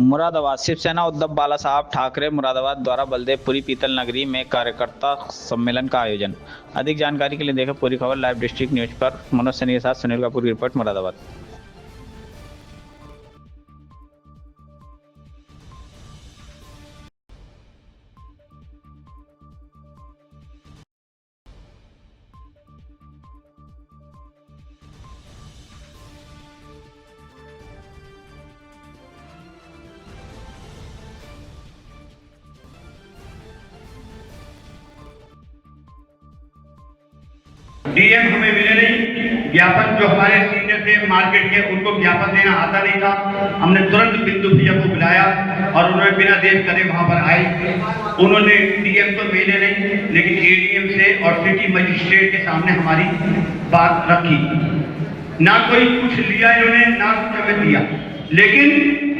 मुरादाबाद शिवसेना उद्धव बाला साहब ठाकरे मुरादाबाद द्वारा बलदेवपुरी पीतल नगरी में कार्यकर्ता सम्मेलन का आयोजन। अधिक जानकारी के लिए देखें पूरी खबर लाइव डिस्ट्रिक्ट न्यूज पर। मनोज सैनी के साथ सुनील कपूर की रिपोर्ट मुरादाबाद। डीएम हमें मिले नहीं, ज्ञापन जो हमारे सीनियर थे मार्केट के उनको ज्ञापन देना आता नहीं था। हमने तुरंत बिंदु भैया को बुलाया और उन्होंने बिना देर करे वहां पर आए। उन्होंने डीएम तो मिले नहीं लेकिन एडीएम से और सिटी मजिस्ट्रेट के सामने हमारी बात रखी। ना कोई कुछ लिया इन्होंने, ना कुछ हमें दिया, लेकिन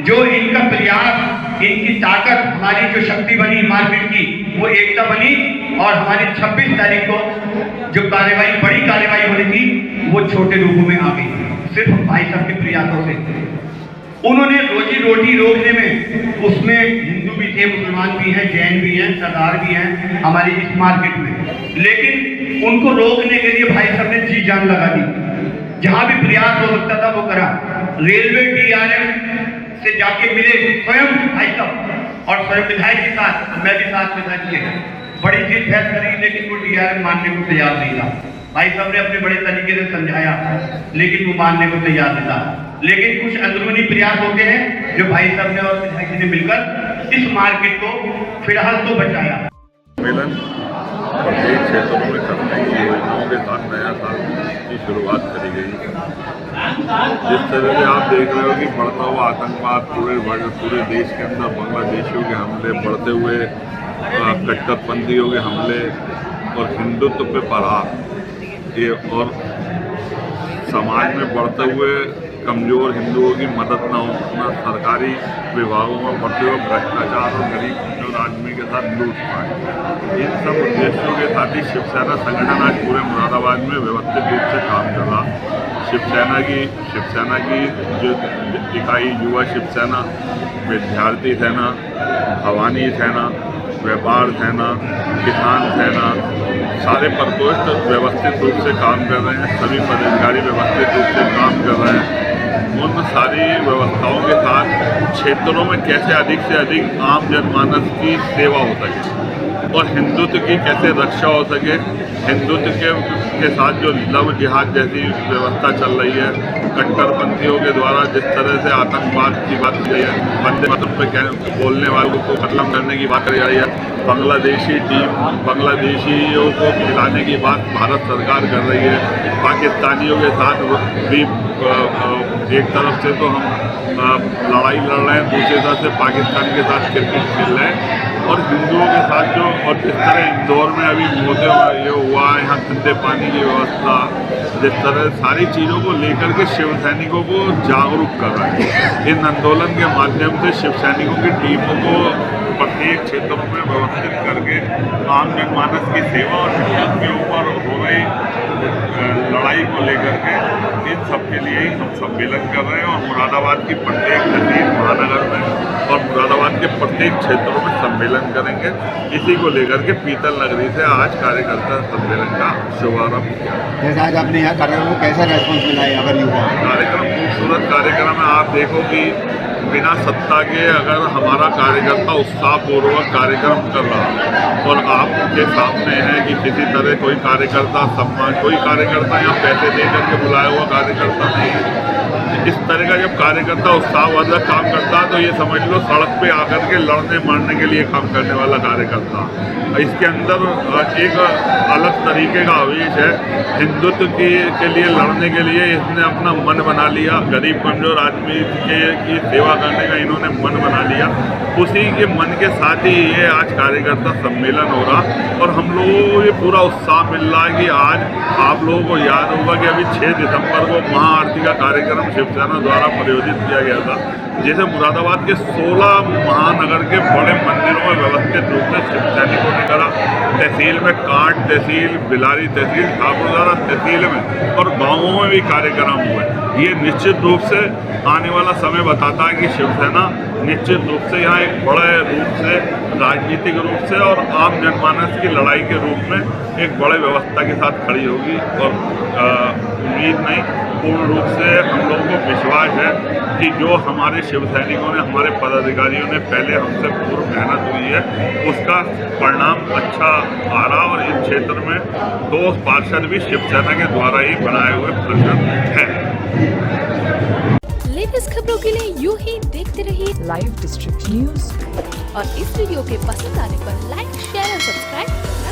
जो इनका प्रयास, इनकी ताकत, हमारी जो शक्ति बनी मार्केट की, वो एकता बनी और हमारी 26 तारीख को जो कार्यवाही, बड़ी कार्यवाही होनी थी, वो छोटे रूपों में आ गई। सिर्फ भाई साहब के प्रयासों से उन्होंने रोजी रोटी रोकने में, उसमें हिंदू भी थे, मुसलमान भी हैं, जैन भी हैं, सरदार भी हैं हमारी इस मार्केट में, लेकिन उनको रोकने के लिए भाई साहब ने जी जान लगा दी। जहां भी प्रयास हो सकता था वो करा। रेलवे डीआरएम से जाके मिले स्वयं भाई साहब और स्वयं विधायक के साथ, मैं भी साथ में था, बड़ी चीज फैस करी, लेकिन वो डीआरएम मानने को तैयार नहीं था। भाई साहब ने अपने बड़े तरीके से समझाया लेकिन वो मानने को तैयार नहीं था। लेकिन कुछ अंदरूनी प्रयास होते हैं जो भाई साहब ने और विधायक जी ने मिलकर इस मार्केट को फिलहाल तो बचाया। सम्मेलन प्रत्येक क्षेत्रों में करने की योजनाओं के साथ नया साल की शुरुआत करी गई। जिस तरह से आप देख रहे हो कि बढ़ता हुआ आतंकवाद, पूरे देश के अंदर बांग्लादेशियों के हमले, बढ़ते हुए कट्टरपंथियों के हमले और हिंदुत्व पे परार, ये और समाज में बढ़ते हुए कमज़ोर हिंदुओं की मदद न होना, सरकारी विभागों में बढ़ते हुए भ्रष्टाचार और गरीब कमजोर आदमी के साथ लूटपाट, इन सब उद्देश्यों के साथ ही शिवसेना संगठन आज पूरे मुरादाबाद में व्यवस्थित रूप से काम कर रहा। शिवसेना की जो इकाई युवा शिवसेना, विद्यार्थी सेना, भवानी सेना, व्यापार सेना, किसान सेना, सारे प्रकोष्ठ व्यवस्थित रूप से काम कर रहे हैं। सभी पदाधिकारी व्यवस्थित रूप से काम कर रहे हैं। उन सारी व्यवस्थाओं के साथ क्षेत्रों में कैसे अधिक से अधिक आम जनमानस की सेवा हो सके और हिंदुत्व की कैसे रक्षा हो सके। हिंदुत्व के साथ जो लव जिहाद जैसी व्यवस्था चल रही है, कट्टरपंथियों के द्वारा जिस तरह से आतंकवाद की बात की गई है, वंदे मातरम पे बोलने वालों को खत्म करने की बात करी जा रही है, बांग्लादेशियों को खिलाने की बात भारत सरकार कर रही है, पाकिस्तानियों के साथ भी एक तरफ से तो हम लड़ाई लड़ रहे हैं, दूसरी तरफ से पाकिस्तान के साथ क्रिकेट खेल रहे हैं और हिंदुओं के साथ जो, और जिस तरह इंदौर में अभी मोदी ये हुआ, यहाँ ठंडे पानी की व्यवस्था, जिस तरह सारी चीज़ों को लेकर के शिव सैनिकों को जागरूक कर रहे हैं। इन आंदोलन के माध्यम से शिव सैनिकों की टीमों को प्रत्येक क्षेत्रों में व्यवस्थित करके आम जनमानस की सेवा और हिंदुत्व के ऊपर हो रही लड़ाई को लेकर के इन सब के लिए ही हम सम्मेलन कर रहे हैं और मुरादाबाद की प्रत्येक तहसील, महानगर में और मुरादाबाद के प्रत्येक क्षेत्रों में सम्मेलन करेंगे। इसी को लेकर के पीतल नगरी से आज कार्यकर्ता सम्मेलन का शुभारंभ किया। जैसे आज आपने यहाँ कार्यक्रम को कैसा रेस्पॉन्स मिला है? अगर कार्यक्रम खूबसूरत कार्यक्रम है। आप देखो कि बिना सत्ता के अगर हमारा कार्यकर्ता उत्साहपूर्वक कार्यक्रम कर रहा है और आपके सामने है कि किसी तरह कोई कार्यकर्ता सम्मान, कोई कार्यकर्ता यहाँ पैसे दे करके बुलाया हुआ कार्यकर्ता नहीं है। इस तरह का जब कार्यकर्ता उत्साहवर्धक काम करता है तो ये समझ लो सड़क पे आकर के लड़ने मरने के लिए काम करने वाला कार्यकर्ता। इसके अंदर एक अलग तरीके का आवेश है। हिंदुत्व के लिए लड़ने के लिए इसने अपना मन बना लिया, गरीब कमजोर आदमी की सेवा करने का इन्होंने मन बना लिया। उसी के मन के साथ ही ये आज कार्यकर्ता सम्मेलन हो रहा और हम लोगों को ये पूरा उत्साह मिल रहा है कि आज आप लोगों को याद होगा कि अभी 6 दिसंबर को महाआरती का कार्यक्रम शिव शिवसेना द्वारा प्रायोजित किया गया था। जैसे मुरादाबाद के 16 महानगर के बड़े मंदिरों में व्यवस्थित रूप से शिव सैनिकों ने करा, तहसील में कांट तहसील, बिलारी तहसील, ठाकुरद्वारा तहसील में और गाँवों में भी कार्यक्रम हुए। ये निश्चित रूप से आने वाला समय बताता है कि शिवसेना निश्चित रूप से यहाँ एक बड़े रूप से राजनीतिक रूप से और आम जनमानस की लड़ाई के रूप में एक बड़े व्यवस्था के साथ खड़ी होगी। और उम्मीद नहीं, पूर्ण रूप से हम लोगों को विश्वास है कि जो हमारे शिव सैनिकों ने, हमारे पदाधिकारियों ने पहले हमसे पूर्व मेहनत हुई है, उसका परिणाम अच्छा आ रहा। और इस क्षेत्र में 2 पार्षद भी शिवसेना के द्वारा ही बनाए हुए पार्षद हैं। लेटेस्ट खबरों के लिए यूं ही देखते रहिए लाइव डिस्ट्रिक्ट न्यूज और इस वीडियो के पसंद आने पर लाइक, शेयर और सब्सक्राइब करना